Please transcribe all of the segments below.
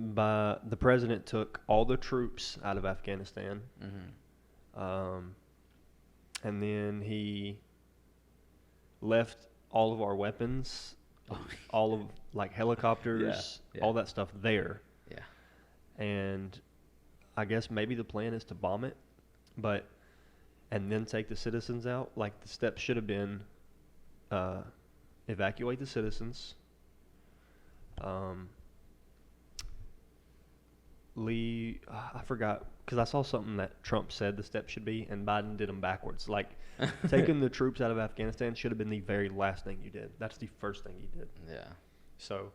the president took all the troops out of Afghanistan, and then he left all of our weapons, all of like helicopters, all that stuff there. Yeah. And I guess maybe the plan is to bomb it, and then take the citizens out. Like the steps should have been evacuate the citizens, I forgot, because I saw something that Trump said the steps should be, and Biden did them backwards. Like, taking the troops out of Afghanistan should have been the very last thing you did. That's the first thing you did. Yeah. So.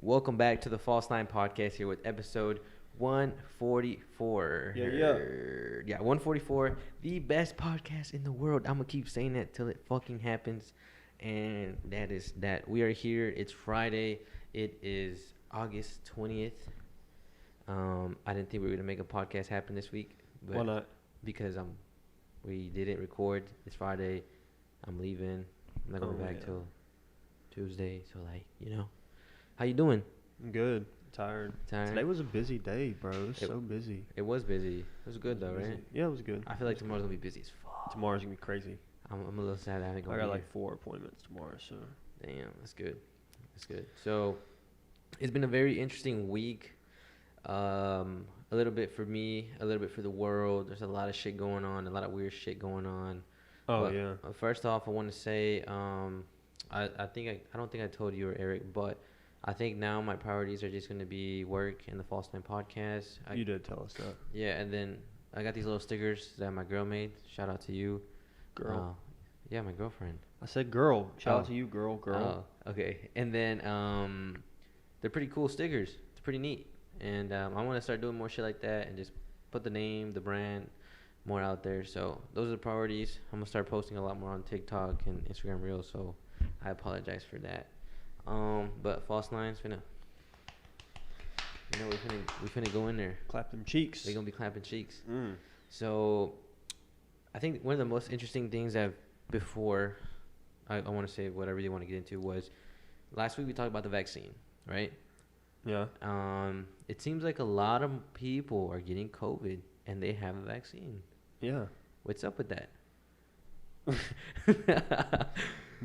Welcome back to the False Line Podcast here with episode 144. Yeah, 144. The best podcast in the world. I'm going to keep saying that till it fucking happens. And that is that. We are here. It's Friday. It is August 20th. I didn't think we were going to make a podcast happen this week. But why not? Because we didn't record. It's Friday. I'm leaving. I'm not going back till Tuesday. So, how you doing? I'm good. Tired. Today was a busy day, bro. It was so busy. It was busy. It was good, though, right? Yeah, it was good. I feel like tomorrow's going to be busy as fuck. Tomorrow's going to be crazy. I'm a little sad I got like 4 appointments tomorrow, so. Damn, that's good. That's good. So, it's been a very interesting week. A little bit for me, a little bit for the world. There's a lot of shit going on, a lot of weird shit going on. Oh, yeah. First off, I want to say, I don't think I told you or Eric, but I think now my priorities are just going to be work and the False Line Podcast. You did tell us that. Yeah, and then I got these little stickers that my girl made. Shout out to you. Girl. Yeah, my girlfriend. I said girl. Shout out to you, girl. Oh, okay. And then they're pretty cool stickers. It's pretty neat. And I want to start doing more shit like that and just put the name, the brand more out there. So those are the priorities. I'm going to start posting a lot more on TikTok and Instagram Reels, so I apologize for that. But False Line's we finna go in there. Clap them cheeks. They're gonna be clapping cheeks. So, I think one of the most interesting things that before I want to say what I really want to get into was last week we talked about the vaccine, right? Yeah. It seems like a lot of people are getting COVID and they have a vaccine. Yeah. What's up with that?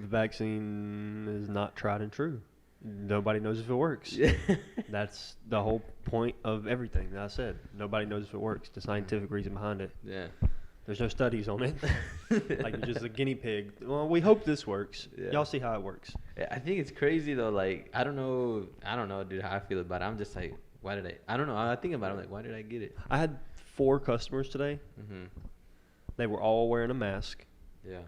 The vaccine is not tried and true. Nobody knows if it works. That's the whole point of everything that I said. Nobody knows if it works. The scientific reason behind it. Yeah. There's no studies on it. Like, you're just a guinney pig. Well, we hope this works. Yeah. Y'all see how it works. I think it's crazy though. Like, I don't know, dude, how I feel about it. I'm just like, I don't know. I think about it. I'm like, why did I get it? I had 4 customers today. Mm-hmm. They were all wearing a mask. Yeah.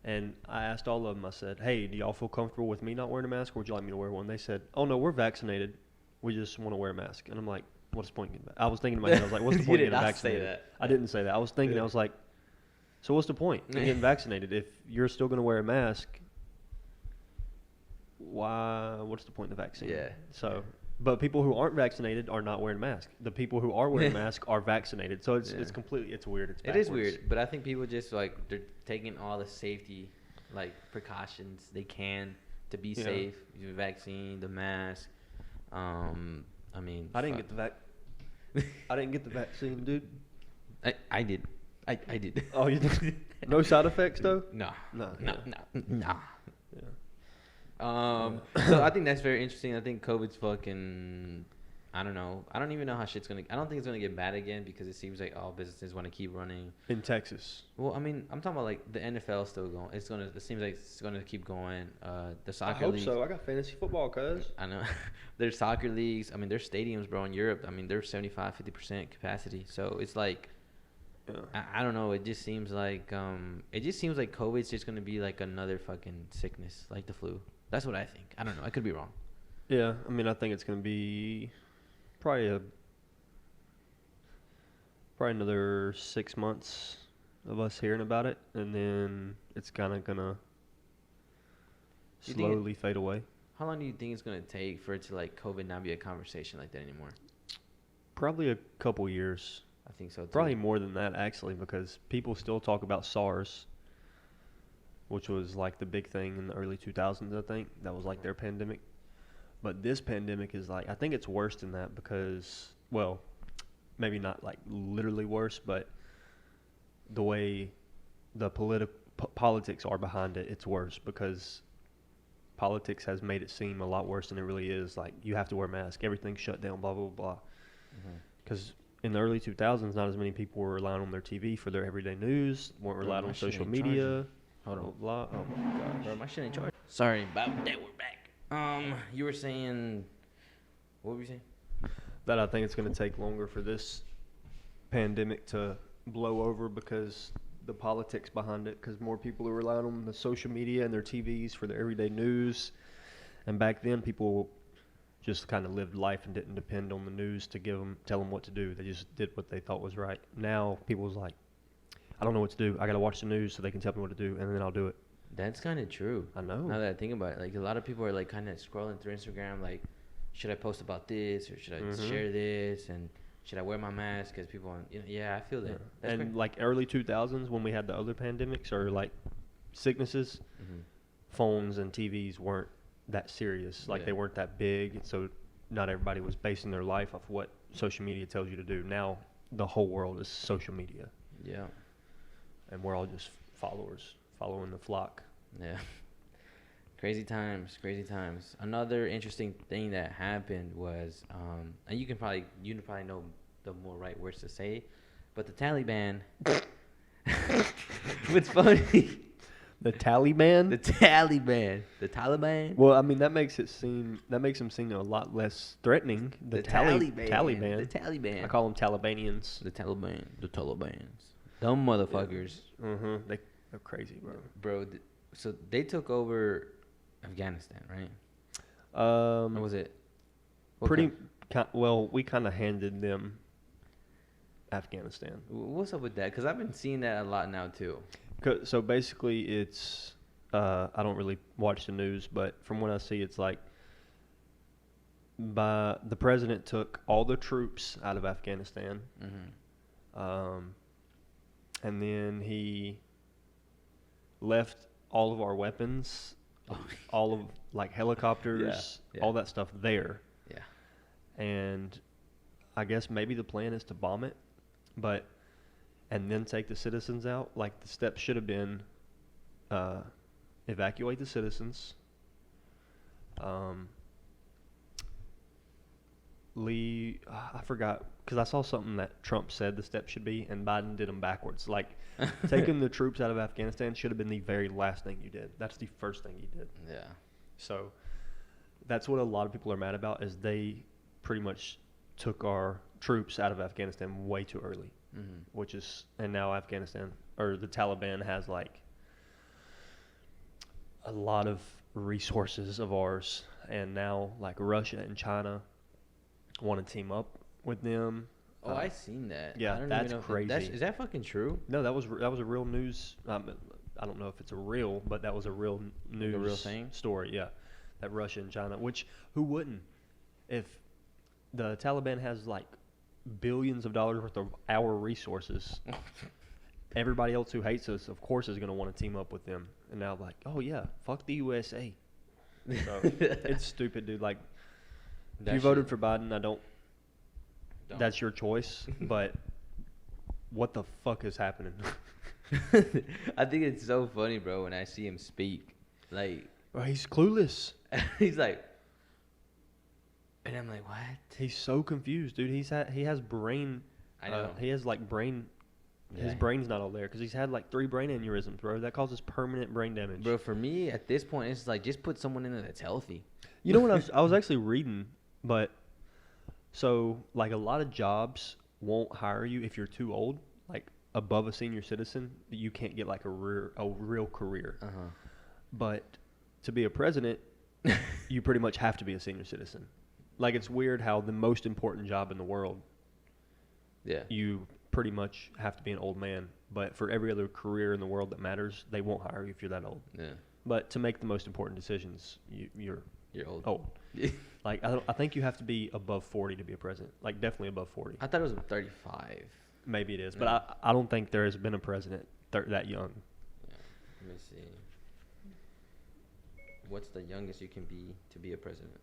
And I asked all of them, I said, hey, do y'all feel comfortable with me not wearing a mask, or would you like me to wear one? They said, oh, no, we're vaccinated. We just want to wear a mask. And I'm like, what's the point? I was thinking to myself, I was like, what's the point of getting vaccinated? Say that. I didn't say that. I was thinking, I was like, so what's the point of getting vaccinated? If you're still going to wear a mask, what's the point of the vaccine? Yeah. So, but people who aren't vaccinated are not wearing masks. The people who are wearing masks are vaccinated. So it's completely, it's weird. It's backwards. It is weird, but I think people just like, they're taking all the safety precautions they can to be safe. The vaccine, the mask. I mean, I didn't get the vaccine, dude. I did. I did. Oh, you did? No side effects though? No. Yeah. So I think that's very interesting. I think COVID's fucking, I don't know. I don't even know how shit's gonna. I don't think it's gonna get bad again because it seems like all businesses want to keep running. In Texas. Well, I mean, I'm talking about like the NFL still going. It seems like it's gonna keep going. The soccer. I hope leagues, so. I got fantasy football, cuz. I know. There's soccer leagues. I mean, there's stadiums, bro, in Europe. I mean, they're 75-50% capacity. So it's like. Yeah. I don't know. It just seems like COVID's just gonna be like another fucking sickness, like the flu. That's what I think. I don't know. I could be wrong. Yeah, I mean, I think it's gonna be probably another 6 months of us hearing about it, and then it's kind of gonna slowly fade away. How long do you think it's gonna take for it to like COVID not be a conversation like that anymore? Probably a couple years. I think so too. Probably more than that, actually, because people still talk about SARS, which was like the big thing in the early 2000s, I think. That was like their pandemic. But this pandemic is like, I think it's worse than that because, well, maybe not like literally worse, but the way the politics are behind it, it's worse because politics has made it seem a lot worse than it really is. Like, you have to wear a mask, everything's shut down, blah, blah, blah. Because in the early 2000s, not as many people were relying on their TV for their everyday news, weren't relying on social media. Hold on. Blah, oh my gosh. Bro, my shit ain't charged. Sorry about that, we're back. You were saying, what were you saying? That I think it's going to take longer for this pandemic to blow over because the politics behind it, because more people are relying on the social media and their TVs for their everyday news. And back then, people just kind of lived life and didn't depend on the news to tell them what to do. They just did what they thought was right. Now, people's like, I don't know what to do. I got to watch the news so they can tell me what to do, and then I'll do it. That's kind of true. I know. Now that I think about it, like a lot of people are like kind of scrolling through Instagram, like, should I post about this or should I share this and should I wear my mask? Because people, I feel that. Yeah. And like early 2000s when we had the other pandemics or like sicknesses, phones and TVs weren't that serious. Like they weren't that big, so not everybody was basing their life off what social media tells you to do. Now the whole world is social media. Yeah. And we're all just followers, following the flock. Yeah. Crazy times. Another interesting thing that happened was, and you probably know the more right words to say, but the Taliban. What's funny? The Taliban? The Taliban. Well, I mean that makes them seem a lot less threatening. The Taliban. The Taliban. I call them Talibanians. The Talibans. Dumb motherfuckers. Yeah. They're crazy, Bro, so they took over Afghanistan, right? Or was it? Well, we kind of handed them Afghanistan. What's up with that? Because I've been seeing that a lot now too. So basically, it's I don't really watch the news, but from what I see, it's like the president took all the troops out of Afghanistan, and then he left all of our weapons, all of like helicopters, all that stuff there. Yeah. And I guess maybe the plan is to bomb it, and then take the citizens out. Like the steps should have been evacuate the citizens, I forgot, because I saw something that Trump said the steps should be, and Biden did them backwards. Like, taking the troops out of Afghanistan should have been the very last thing you did. That's the first thing you did. Yeah. So that's what a lot of people are mad about, is they pretty much took our troops out of Afghanistan way too early, and now Afghanistan, or the Taliban, has like a lot of resources of ours, and now like Russia and China want to team up with them. Oh, I seen that. Yeah, that's crazy. Is that fucking true? No, that was a real news. I don't know if it's but that was a real news, a real thing? Story. Yeah, that Russia and China. Which, who wouldn't? If the Taliban has like billions of dollars worth of our resources, everybody else who hates us, of course, is going to want to team up with them. And now, like, oh yeah, fuck the USA. So it's stupid, dude. Like, if you voted for Biden, don't. That's your choice. But what the fuck is happening? I think it's so funny, bro, when I see him speak. Like, well, he's clueless. He's like, and I'm like, what? He's so confused, dude. He has brain. I know. He has like brain. Yeah. His brain's not all there because he's had like 3 brain aneurysms, bro. That causes permanent brain damage. Bro, for me at this point, it's like just put someone in there that's healthy. You know what? I was actually reading, but so like a lot of jobs won't hire you if you're too old, like above a senior citizen. You can't get like a real career. But to be a president, you pretty much have to be a senior citizen. Like, it's weird how the most important job in the world, you pretty much have to be an old man. But for every other career in the world that matters, they won't hire you if you're that old. Yeah. But to make the most important decisions, you're old. Like, I think you have to be above 40 to be a president. Like, definitely above 40. I thought it was 35. Maybe it is, but I don't think there has been a president that young. Yeah. Let me see. What's the youngest you can be to be a president?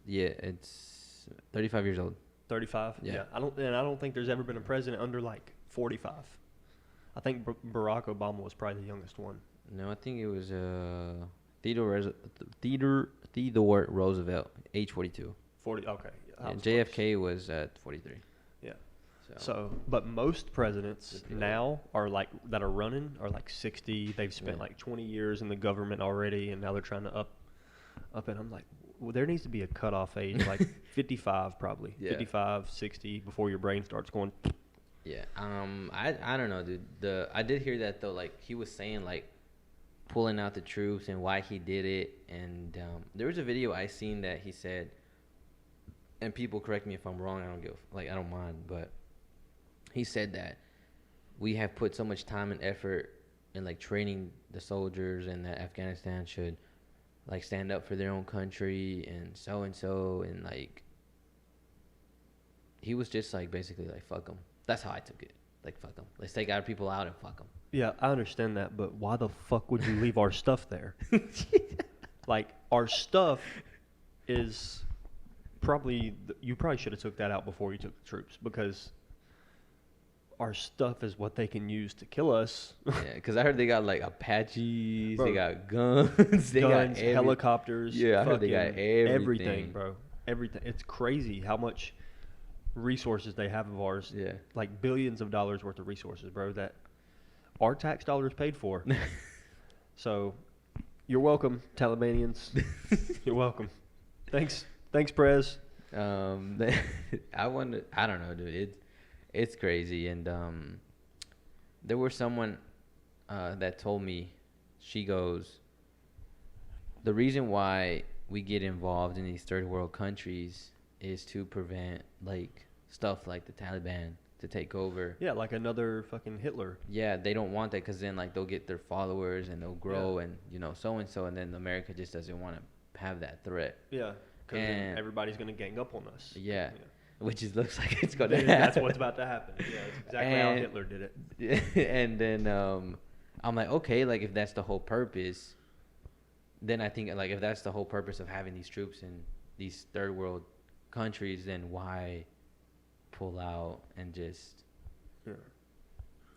Yeah, it's 35 years old. 35. Yeah. I don't think there's ever been a president under like 45. I think Barack Obama was probably the youngest one. No, I think it was Theodore Roosevelt, age 42. 40. Okay. Yeah, JFK was at 43. Yeah. So, but most presidents now are like that are running are like 60. They've spent like 20 years in the government already, and now they're trying to up it. I'm like, well, there needs to be a cutoff age, like 55 probably, 55, 60 before your brain starts going. Yeah. I don't know, dude. I did hear that though. Like he was saying like pulling out the troops and why he did it, and there was a video I seen that he said, and people correct me if I'm wrong. I don't mind, but he said that we have put so much time and effort in like training the soldiers, and that Afghanistan should like stand up for their own country and so, and like he was just like basically like fuck them. That's how I took it. Like fuck them. Let's take our people out and fuck them. Yeah, I understand that, but why the fuck would you leave our stuff there? Like our stuff is probably you probably should have took that out before you took the troops, because our stuff is what they can use to kill us. Yeah, because I heard they got like Apaches, bro, they got guns, they got helicopters. Yeah, I heard they got everything, bro. Everything. It's crazy how much resources they have of ours. Yeah, like billions of dollars worth of resources, bro, that our tax dollars paid for. So, you're welcome, Talibanians. You're welcome. Thanks, Prez. I don't know, dude. It's crazy, and there was someone that told me, she goes, the reason why we get involved in these third world countries is to prevent like stuff like the Taliban to take over. Yeah, like another fucking Hitler. Yeah, they don't want that, because then like they'll get their followers and they'll grow, and so and then America just doesn't want to have that threat. Yeah, because everybody's gonna gang up on us. Yeah. Which looks like it's going to happen. That's what's about to happen. Yeah, that's exactly how Hitler did it. And then I'm like, okay, like if that's the whole purpose, then I think like if that's the whole purpose of having these troops in these third world countries, then why pull out and just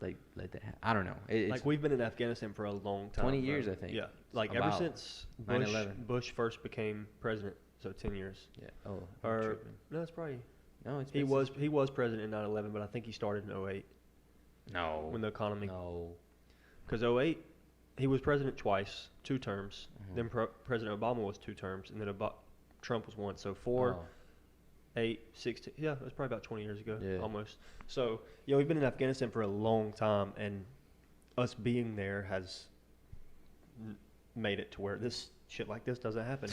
like let that happen? I don't know. Like we've been in Afghanistan for a long time. 20 years, I think. Yeah, like ever since Bush first became president. So 10 years. Yeah. Oh. Or no, it's probably. No, it's he was president in 9/11, but I think he started in 08. No. When the economy. No. Because 08, he was president twice, 2 terms. Mm-hmm. Then President Obama was 2 terms, and then Trump was 1. So 4, 8, 16. Yeah, it was probably about 20 years ago, almost. So we've been in Afghanistan for a long time, and us being there has made it to where this shit like this doesn't happen.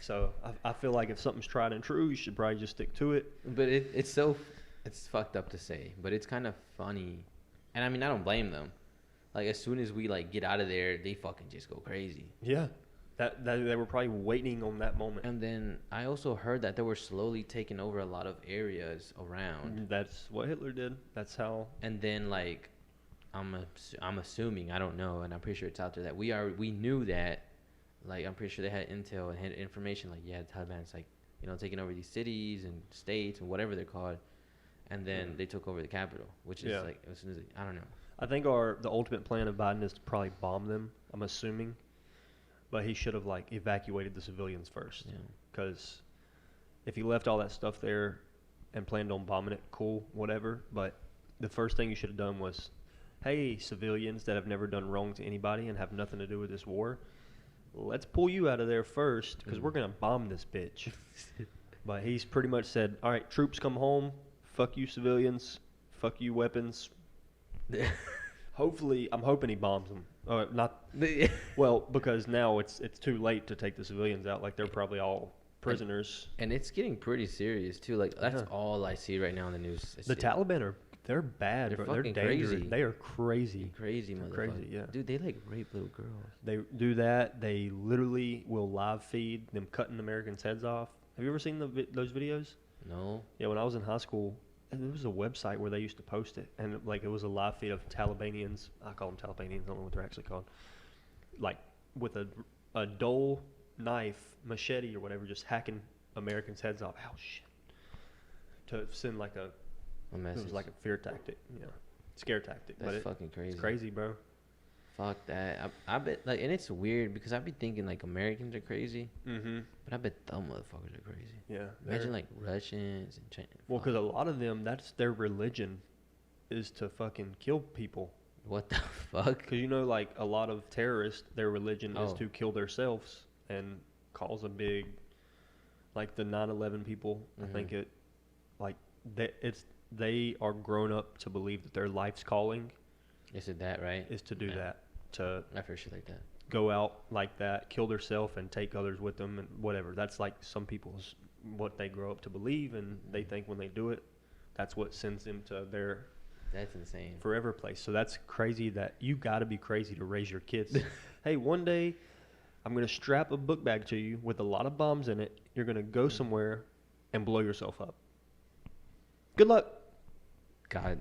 So I feel like if something's tried and true, you should probably just stick to it. But it's fucked up to say, but it's kind of funny. And I mean, I don't blame them. Like as soon as we like get out of there, they fucking just go crazy. Yeah. That they were probably waiting on that moment. And then I also heard that they were slowly taking over a lot of areas around. That's what Hitler did. That's how. And then like I'm assuming, I don't know, and I'm pretty sure it's out there that we knew that. Like, I'm pretty sure they had intel and had information, like, the Taliban's, like, taking over these cities and states and whatever they're called. And then they took over the capital, which is, like, as soon as I don't know. I think the ultimate plan of Biden is to probably bomb them, I'm assuming. But he should have, like, evacuated the civilians first. Because if he left all that stuff there and planned on bombing it, cool, whatever. But the first thing you should have done was, hey, civilians that have never done wrong to anybody and have nothing to do with this war, let's pull you out of there first, because we're going to bomb this bitch. But he's pretty much said, all right, troops come home. Fuck you, civilians. Fuck you, weapons. Hopefully, I'm hoping he bombs them. Well, because now it's too late to take the civilians out. Like, they're probably all prisoners. And it's getting pretty serious, too. Like, that's all I see right now in the news. The Taliban they're bad. They're fucking crazy. They are crazy. Crazy, motherfucker. Crazy, yeah. Dude, they like rape little girls. They do that. They literally will live feed them cutting Americans' heads off Have you ever seen those videos? No. Yeah, when I was in high school, and there was a website where they used to post it, and like it was a live feed of Talibanians. I call them Talibanians. I don't know what they're actually called. Like with a dull knife, machete or whatever, just hacking Americans' heads off. Oh shit! To send like a message. It was like a fear tactic, scare tactic. That's fucking crazy. It's crazy, bro. Fuck that. I bet, like, and it's weird because I be thinking like Americans are crazy, but I bet dumb motherfuckers are crazy. Yeah. Imagine like Russians and China. Well, because a lot of them, that's their religion, is to fucking kill people. What the fuck? Because like a lot of terrorists, their religion is to kill themselves and cause a big, like the 9/11 people. I think it, like they are grown up to believe that their life's calling. Is it that right? Is to do that. I've heard shit like that. Go out like that, kill themselves, and take others with them, and whatever. That's like some people's what they grow up to believe, and they think when they do it, that's what sends them to their. That's insane. Forever place. So that's crazy. That you got to be crazy to raise your kids. Hey, one day, I'm gonna strap a book bag to you with a lot of bombs in it. You're gonna go somewhere and blow yourself up. Good luck. God,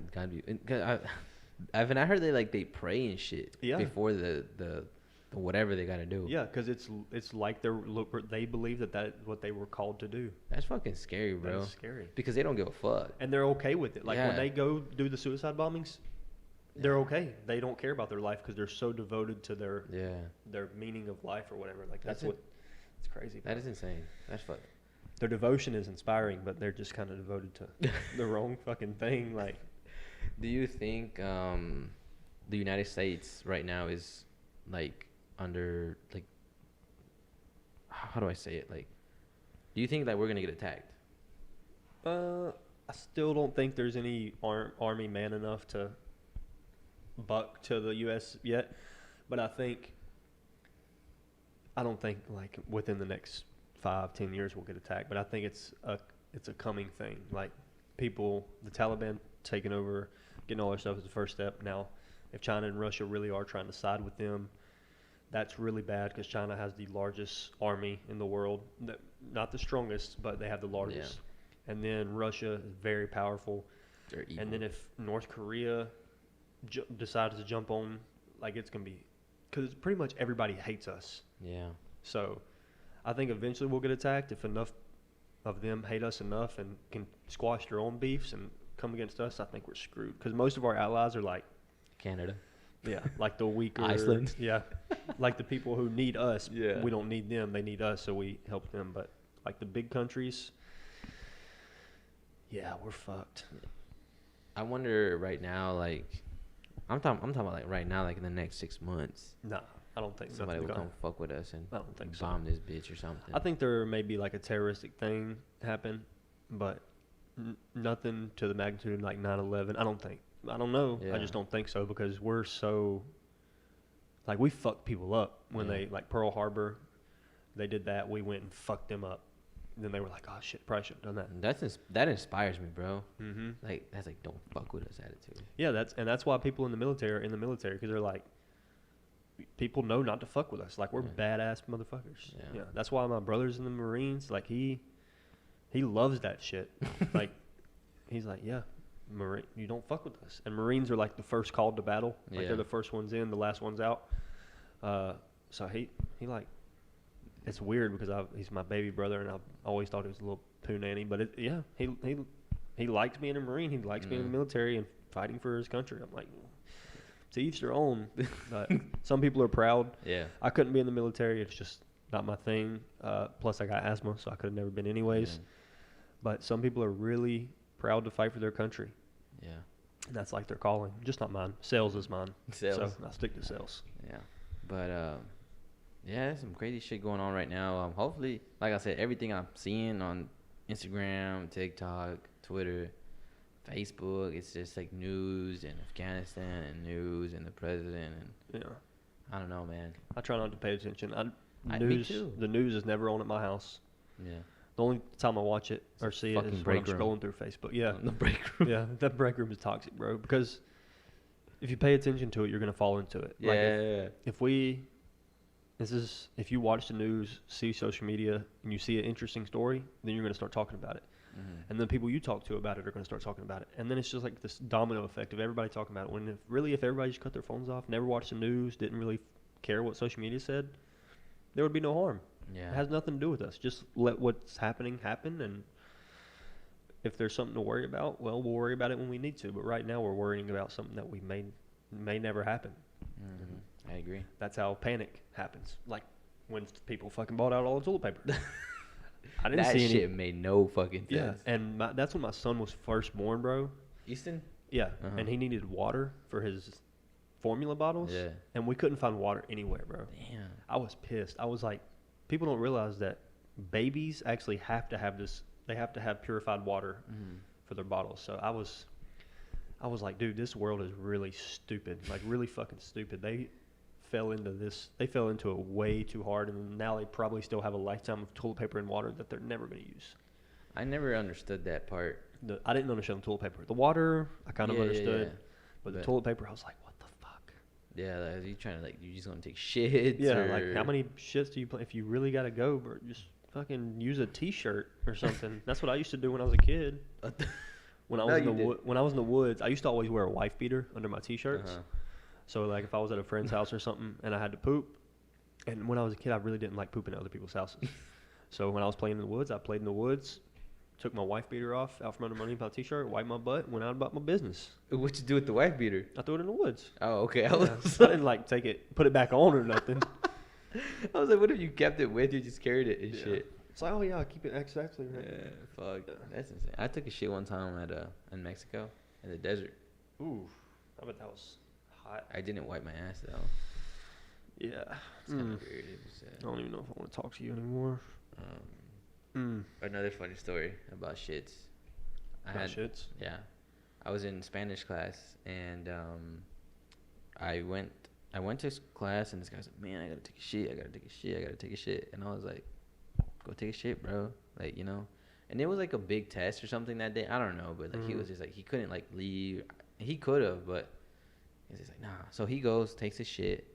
I've heard they pray and shit before the whatever they gotta do. Yeah, because it's like they believe that what they were called to do. That's fucking scary, bro. That's scary. Because they don't give a fuck. And they're okay with it. Like when they go do the suicide bombings, they're okay. They don't care about their life because they're so devoted to their meaning of life or whatever. Like it's crazy. Bro. That is insane. That's fuck. Their devotion is inspiring, but they're just kind of devoted to the wrong fucking thing. Like. Do you think the United States right now is like under like how do I say it? Like, do you think that we're gonna get attacked? I still don't think there's any army man enough to buck to the U.S. yet, but I don't think like within the next 5-10 years we'll get attacked. But I think it's a coming thing. Like the Taliban taking over, getting all their stuff is the first step. Now, if China and Russia really are trying to side with them, that's really bad because China has the largest army in the world. Not the strongest, but they have the largest. Yeah. And then Russia is very powerful. They're evil. And then if North Korea decides to jump on, like it's going to be, because pretty much everybody hates us. Yeah. So I think eventually we'll get attacked if enough of them hate us enough and can squash their own beefs and come against us. I think we're screwed because most of our allies are like Canada. Yeah, like the weaker Iceland. Yeah, like the people who need us. Yeah, we don't need them; they need us, so we help them. But like the big countries, yeah, we're fucked. I wonder right now, like I'm talking about like right now, like in the next 6 months. Nah, I don't think somebody will come fuck with us and I don't think bomb this bitch or something. I think there may be like a terroristic thing happen, but nothing to the magnitude of like 9/11. I don't think. I don't know. Yeah. I just don't think so because we're so like we fucked people up when they like Pearl Harbor. They did that. We went and fucked them up. And then they were like, "Oh shit, probably should have done that." That inspires me, bro. Mm-hmm. Like that's like don't fuck with us attitude. Yeah, that's why people in the military are in the military because they're like people know not to fuck with us. Like we're badass motherfuckers. Yeah, that's why my brother's in the Marines. Like he loves that shit. Like he's like, yeah. Marine, you don't fuck with us. And Marines are like the first called to battle. Like they're the first ones in, the last ones out. So he like, it's weird because he's my baby brother, and I always thought he was a little poo nanny. But he likes being a Marine. He likes being in the military and fighting for his country. I'm like, to each their own. But some people are proud. Yeah, I couldn't be in the military. It's just not my thing. Plus, I got asthma, so I could have never been anyways. Mm-hmm. But some people are really proud to fight for their country. Yeah. And that's like their calling. Just not mine. Sales is mine. Sales. So I stick to sales. Yeah. But, yeah, there's some crazy shit going on right now. Hopefully, like I said, everything I'm seeing on Instagram, TikTok, Twitter, Facebook, it's just like news and Afghanistan and news and the president. And yeah. I don't know, man. I try not to pay attention. Me too. The news is never on at my house. Yeah. The only time I watch it or see it is when I'm scrolling through Facebook. Yeah. The break room. Yeah, that break room is toxic, bro. Because if you pay attention to it, you're going to fall into it. Yeah. Like if we This is, if you watch the news, see social media, and you see an interesting story, then you're going to start talking about it. Mm-hmm. And then people you talk to about it are going to start talking about it. And then it's just like this domino effect of everybody talking about it. When if everybody just cut their phones off, never watched the news, didn't really care what social media said, there would be no harm. Yeah. It has nothing to do with us. Just let what's happening happen. And if there's something to worry about, well, we'll worry about it when we need to. But right now we're worrying about something that we may never happen. Mm-hmm. I agree. That's how panic happens. Like when people fucking bought out all the toilet paper. I didn't see any. That shit made no fucking sense. Yeah, and that's when my son was first born, bro. Easton? Yeah, and he needed water for his formula bottles. Yeah. And we couldn't find water anywhere, bro. Damn. I was pissed. I was like, people don't realize that babies actually have to have this. They have to have purified water for their bottles. So I was like, dude, this world is really stupid. Like really fucking stupid. They fell into it way too hard, and now they probably still have a lifetime of toilet paper and water that they're never going to use. I never understood that part. I didn't understand the toilet paper. The water, I kind of understood, but the toilet paper, I was like, what the fuck? Yeah, like, you trying to you just gonna take shits? Yeah, like how many shits do you play? If you really gotta go, bro, just fucking use a T-shirt or something. That's what I used to do when I was a kid. When I was in the woods, I used to always wear a wife beater under my T-shirts. Uh-huh. So, like, if I was at a friend's house or something and I had to poop, and when I was a kid, I really didn't like pooping at other people's houses. So, when I was playing in the woods, I played in the woods, took my wife beater off out from under my T-shirt, wiped my butt, went out about my business. What'd you do with the wife beater? I threw it in the woods. Oh, okay. I didn't, like, put it back on or nothing. I was like, what if you kept it with you, just carried it and shit? It's like, oh, yeah, I'll keep it exactly right. Yeah, fuck. Yeah. That's insane. I took a shit one time in Mexico, in the desert. Ooh, I bet that was... I didn't wipe my ass though. Yeah, it's kind of weird. I don't even know if I want to talk to you anymore. Another funny story about shits. Shits? Yeah, I was in Spanish class and I went to class and this guy's like, man, I gotta take a shit, and I was like, go take a shit, bro. Like, you know, and it was like a big test or something that day. I don't know, but like he was just like, he couldn't like leave. He could have, but. He's just like, nah. So he goes, takes his shit,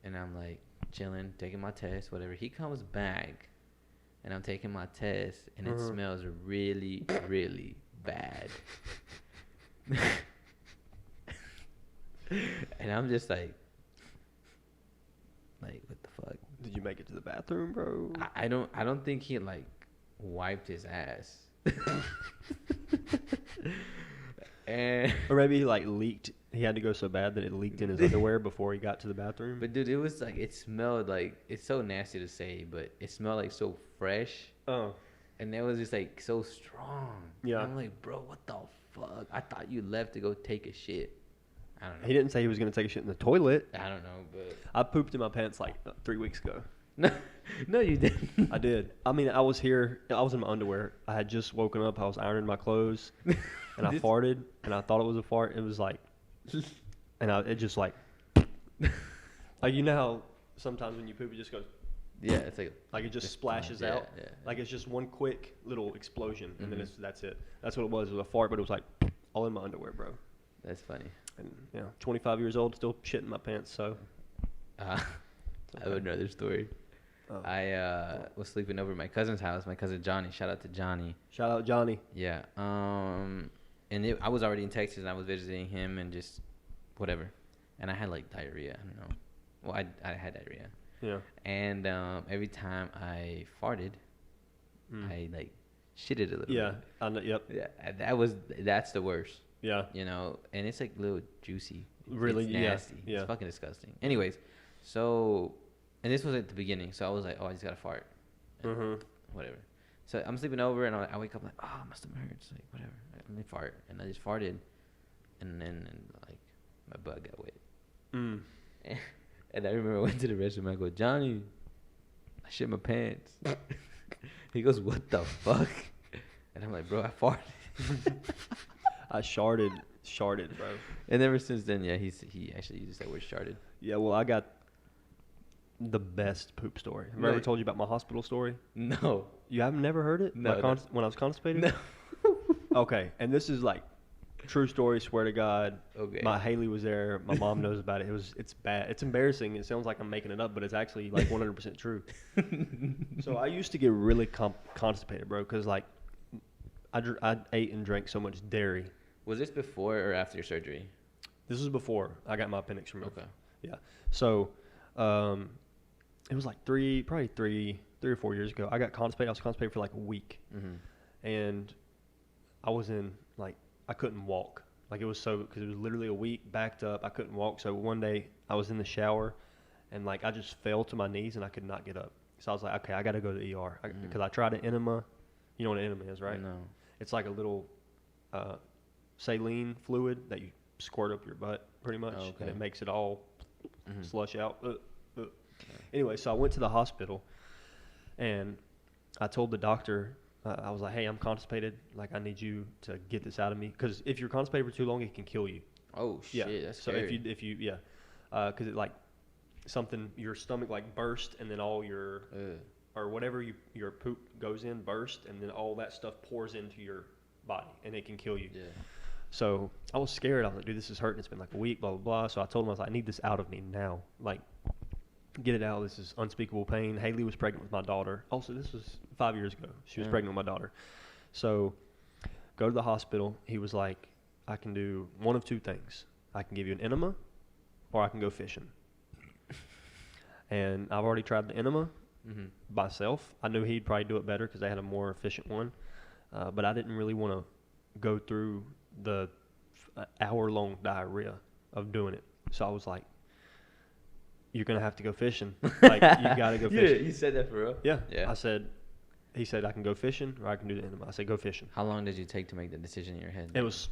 and I'm like chilling, taking my test, whatever. He comes back, and I'm taking my test, and it smells really, really bad. And I'm just like, what the fuck? Did you make it to the bathroom, bro? I don't think he like wiped his ass. Or maybe he like leaked. He had to go so bad that it leaked in his underwear before he got to the bathroom. But dude, it was like, it smelled like, it's so nasty to say, but it smelled like so fresh. Oh. And it was just like so strong. Yeah. And I'm like, bro, what the fuck? I thought you left to go take a shit. I don't know. He didn't say he was going to take a shit in the toilet. I don't know, but. I pooped in my pants like 3 weeks ago. No, you didn't. I did. I mean, I was in my underwear. I had just woken up. I was ironing my clothes. And I farted. And I thought it was a fart. It was like. And it just like. Like, you know how sometimes when you poop, it just goes. Yeah, it's like it just splashes out. Yeah. Like it's just one quick little explosion. And then that's it. That's what it was. It was a fart, but it was like all in my underwear, bro. That's funny. And, 25 years old, still shit in my pants, so. I have another story. Oh. I was sleeping over at my cousin's house. My cousin Johnny. Shout out to Johnny. Shout out Johnny. Yeah. And I was already in Texas, and I was visiting him and just whatever. And I had like diarrhea. I don't know. Well, I had diarrhea. Yeah. And every time I farted, I like shitted a little bit. Yeah. Yep. Yeah. That's the worst. Yeah. You know, and it's like a little juicy. Really? It's nasty. Yeah. It's fucking disgusting. Anyways, so, and this was at the beginning, so I was like, oh, I just got to fart. Whatever. So I'm sleeping over, and I wake up like, oh, my stomach hurts. Like, whatever. Let me fart. And I just farted, and then like, my butt got wet. And I remember I went to the restroom, I go, Johnny, I shit my pants. He goes, what the fuck? And I'm like, bro, I farted. I sharted, bro. And ever since then, yeah, he actually uses that word, sharted. Yeah, well, I got the best poop story. Have I ever told you about my hospital story? No. You have never heard it? No. When I was constipated? No. Okay, and this is like True story. Swear to God. Okay. My Haley was there. My mom knows about it. It's bad. It's embarrassing. It sounds like I'm making it up, but it's actually like 100% true. So I used to get really constipated, bro, because like I ate and drank so much dairy. Was this before or after your surgery? This was before I got my appendix removed. Okay. Yeah. So, it was like probably three or 4 years ago. I got constipated. I was constipated for like a week, and I was in like I couldn't walk. Like it was because it was literally a week backed up. I couldn't walk. So one day I was in the shower, and like I just fell to my knees and I could not get up. So I was like, okay, I got to go to the ER because I tried an enema. You know what an enema is, right? No. It's like a little saline fluid that you squirt up your butt, pretty much, and it makes it all slush out. Anyway, so I went to the hospital, and I told the doctor, I was like, hey, I'm constipated. Like, I need you to get this out of me. Because if you're constipated for too long, it can kill you. Oh, shit, that's scary. So if you because it like, your stomach like burst, and then all your, or whatever your poop goes in burst, and then all that stuff pours into your body, and it can kill you. Yeah. So I was scared. I was like, dude, this is hurting. It's been like a week, blah, blah, blah. So I told him, I was like, I need this out of me now. Like, get it out. This is unspeakable pain. Haley was pregnant with my daughter. Also, this was 5 years ago. She was pregnant with my daughter. So go to the hospital. He was like, I can do one of two things. I can give you an enema, or I can go fishing. And I've already tried the enema myself. I knew he'd probably do it better because they had a more efficient one. But I didn't really want to go through the hour-long diarrhea of doing it. So I was like, you're going to have to go fishing. Like, you got to go fishing. Yeah, you said that for real? Yeah. He said, I can go fishing or I can do the enema. I said, go fishing. How long did you take to make the decision in your head? It was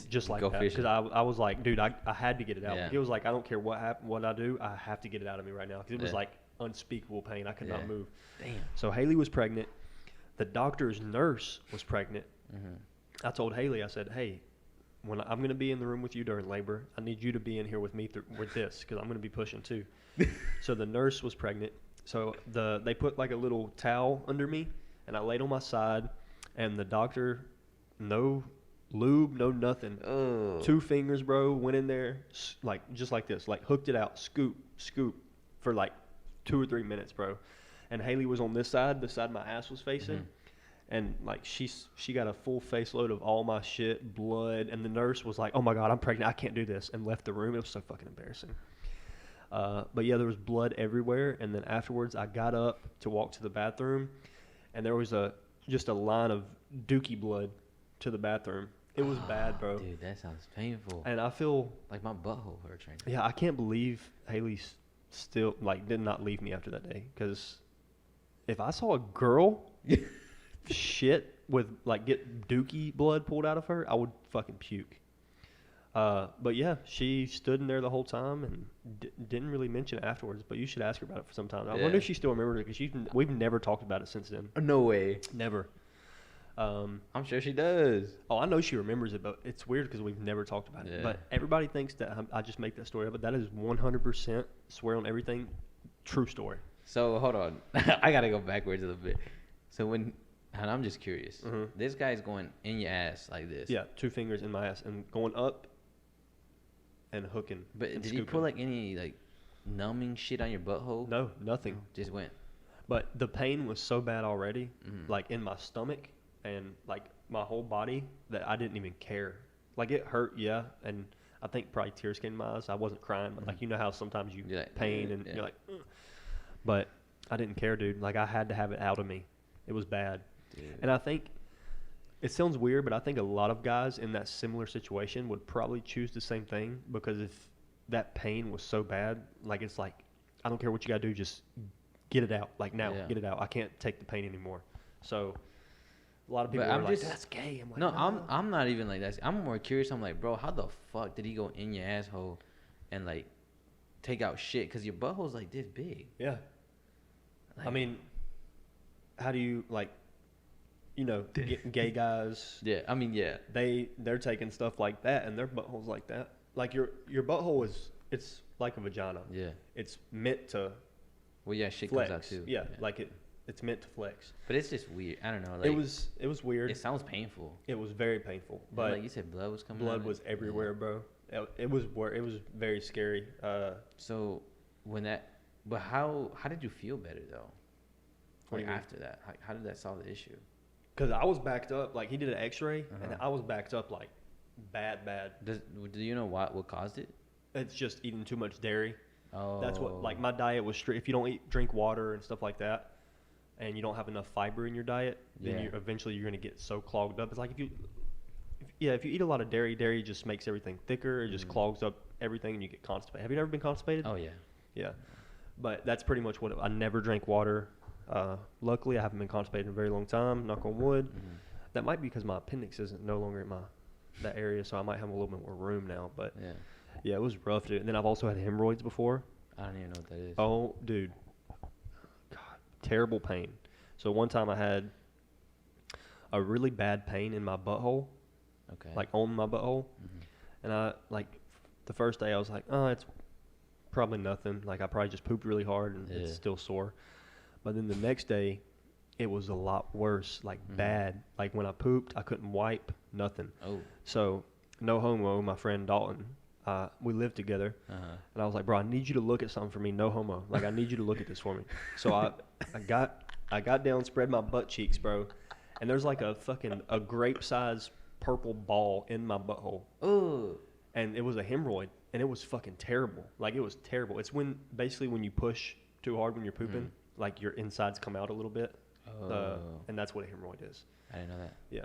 just like that. Because I was like, dude, I had to get it out. Yeah. He was like, I don't care what I do. I have to get it out of me right now. Because it was like unspeakable pain. I could not move. Damn. So Haley was pregnant. The doctor's nurse was pregnant. I told Haley, I said, hey, when I'm going to be in the room with you during labor, I need you to be in here with me with this because I'm going to be pushing too. So the nurse was pregnant. So they put like a little towel under me, and I laid on my side, and the doctor, no lube, no nothing. Oh. 2 fingers, bro, went in there, like just like this, like hooked it out, scoop, for like 2 or 3 minutes, bro. And Haley was on this side, the side my ass was facing. And like she got a full face load of all my shit, blood, and the nurse was like, "Oh my God, I'm pregnant. I can't do this," and left the room. It was so fucking embarrassing. But yeah, there was blood everywhere. And then afterwards, I got up to walk to the bathroom, and there was just a line of dookie blood to the bathroom. It was bad, bro. Dude, that sounds painful. And I feel like my butthole hurts right now. Yeah, I can't believe Haley still did not leave me after that day. Because if I saw a girl shit with get dookie blood pulled out of her, I would fucking puke. But yeah, she stood in there the whole time and didn't really mention it afterwards. But you should ask her about it for some time. I wonder if she still remembers it because we've never talked about it since then. No way. Never. I'm sure she does. Oh, I know she remembers it, but it's weird because we've never talked about it. But everybody thinks that I just make that story up, but that is 100% swear on everything, true story. So hold on, I gotta go backwards a little bit. So and I'm just curious. This guy's going in your ass like this. Yeah, 2 fingers in my ass and going up and hooking. But did he put any numbing shit on your butthole? No, nothing. Just went. But the pain was so bad already, in my stomach and my whole body, that I didn't even care. It hurt, yeah, and I think probably tears came in my eyes. I wasn't crying, but you know how sometimes you pain and you're like, ugh. But I didn't care, dude. I had to have it out of me. It was bad. Dude. And I think it sounds weird, but I think a lot of guys in that similar situation would probably choose the same thing, because if that pain was so bad, it's I don't care what you got to do, just get it out. Get it out. I can't take the pain anymore. So a lot of people are that's gay. I'm like, no, I'm not even like that. I'm more curious. I'm like, bro, how the fuck did he go in your asshole and take out shit? Because your butthole's this big. Yeah. I mean, how do you gay guys? Yeah, I mean, yeah. They're taking stuff like that, and their buttholes like that. Your butthole it's like a vagina. Yeah. It's meant to. Well, yeah, shit flex. comes out too. Yeah, it's meant to flex. But it's just weird. I don't know. Like, it was weird. It sounds painful. It was very painful. But like you said, blood was coming. Blood was everywhere, bro. It was very scary. So when that, but how did you feel better though? Like after that, how did that solve the issue? Because I was backed up. Like he did an X-ray, and I was backed up like bad. Do you know what caused it? It's just eating too much dairy. Oh. That's what, like, my diet was strict. If you don't drink water and stuff like that, and you don't have enough fiber in your diet, then eventually you're going to get so clogged up. It's like if you eat a lot of dairy just makes everything thicker. It just clogs up everything, and you get constipated. Have you ever been constipated? Oh, yeah. Yeah. But that's pretty much what I never drank water. Luckily, I haven't been constipated in a very long time, knock on wood. Mm-hmm. That might be because my appendix isn't no longer in that area, so I might have a little bit more room now. But yeah, it was rough, dude. And then I've also had hemorrhoids before. I don't even know what that is. Oh, dude. God, terrible pain. So one time I had a really bad pain in my butthole. Okay. Like on my butthole. Mm-hmm. And I, like, the first day I was like, oh, it's probably nothing. Like, I probably just pooped really hard and it's still sore. But then the next day, it was a lot worse, like bad. Like, when I pooped, I couldn't wipe, nothing. Oh. So, no homo, my friend Dalton, we lived together, and I was like, bro, I need you to look at something for me, no homo. Like, I need you to look at this for me. So I got down, spread my butt cheeks, bro, and there's like a grape-sized purple ball in my butthole. Ooh. And it was a hemorrhoid, and it was fucking terrible. Like, it was terrible. It's basically when you push too hard when you're pooping, like your insides come out a little bit. Oh. And that's what a hemorrhoid is. I didn't know that. Yeah.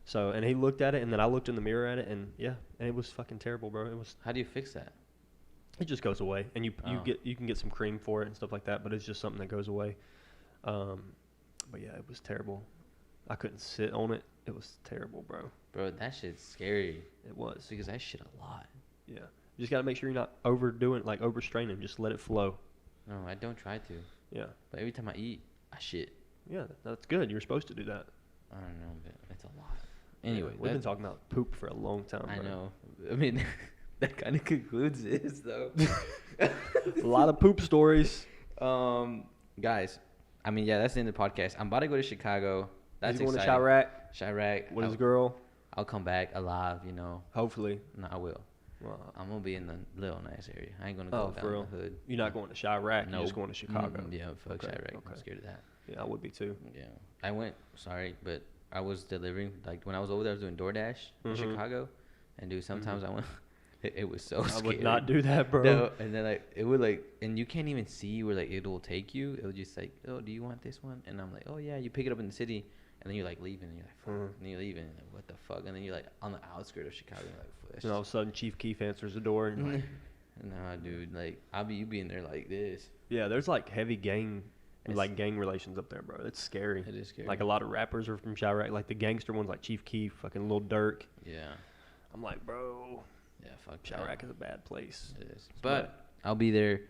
So, and he looked at it, and then I looked in the mirror at it, and and it was fucking terrible, bro. It was. How do you fix that? It just goes away, and you can get some cream for it and stuff like that, but it's just something that goes away. But yeah, it was terrible. I couldn't sit on it. It was terrible, bro. Bro, that shit's scary. It was. Because I shit a lot. Yeah. You just got to make sure you're not overstraining. Just let it flow. No, I don't try to. Yeah. But every time I eat, I shit. Yeah, that's good. You're supposed to do that. I don't know, but it's a lot. Anyway, we've been talking about poop for a long time, bro. I know. I mean, that kind of concludes this, though. A lot of poop stories. Guys, I mean, yeah, that's the end of the podcast. I'm about to go to Chicago. That's exciting. Going to Chirac? Chirac. With his girl? I'll come back alive, you know. Hopefully. No, I will. Well, I'm going to be in the little nice area. I ain't going to go down the hood. You're not going to Chirac? You're just going to Chicago? Yeah, fuck Chirac. Okay. I'm scared of that. Yeah, I would be too. Yeah. I went, but I was delivering, like, when I was over there, I was doing DoorDash in Chicago. And, dude, sometimes I went, it was so scary. I would not do that, bro. No, and then, like, it would, like, and you can't even see where, like, it will take you. It was just like, oh, do you want this one? And I'm like, oh, yeah, you pick it up in the city. And then you're, like, leaving. And you're like, fuck. And you're leaving. And like, what the fuck? And then you're, like, on the outskirts of Chicago. And you're like, and all of a sudden, Chief Keef answers the door. And you're like, nah, dude. Like, you be in there like this. Yeah, there's, like, heavy gang relations up there, bro. It's scary. It is scary. Like, a lot of rappers are from Chirac. Like, the gangster ones, like Chief Keef, fucking Lil Durk. Yeah. I'm like, bro. Yeah, fuck Chirac is a bad place. It is. But I'll be there.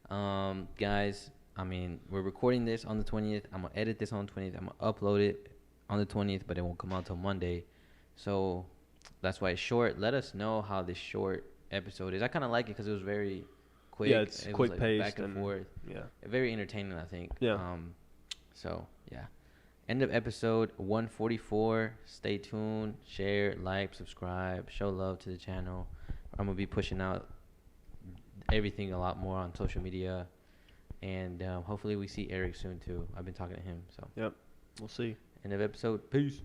Guys, I mean, we're recording this on the 20th. I'm going to edit this on the 20th. I'm going to upload it on the 20th, but it won't come out until Monday. So that's why it's short. Let us know how this short episode is. I kind of like it because it was very quick. Yeah, it's quick like paced back and forth. Yeah, very entertaining, I think. Yeah. So yeah, end of episode 144. Stay tuned. Share, like, subscribe, show love to the channel. I'm gonna be pushing out everything a lot more on social media, and hopefully we see Eric soon too. I've been talking to him. So yep, we'll see. End of episode. Peace.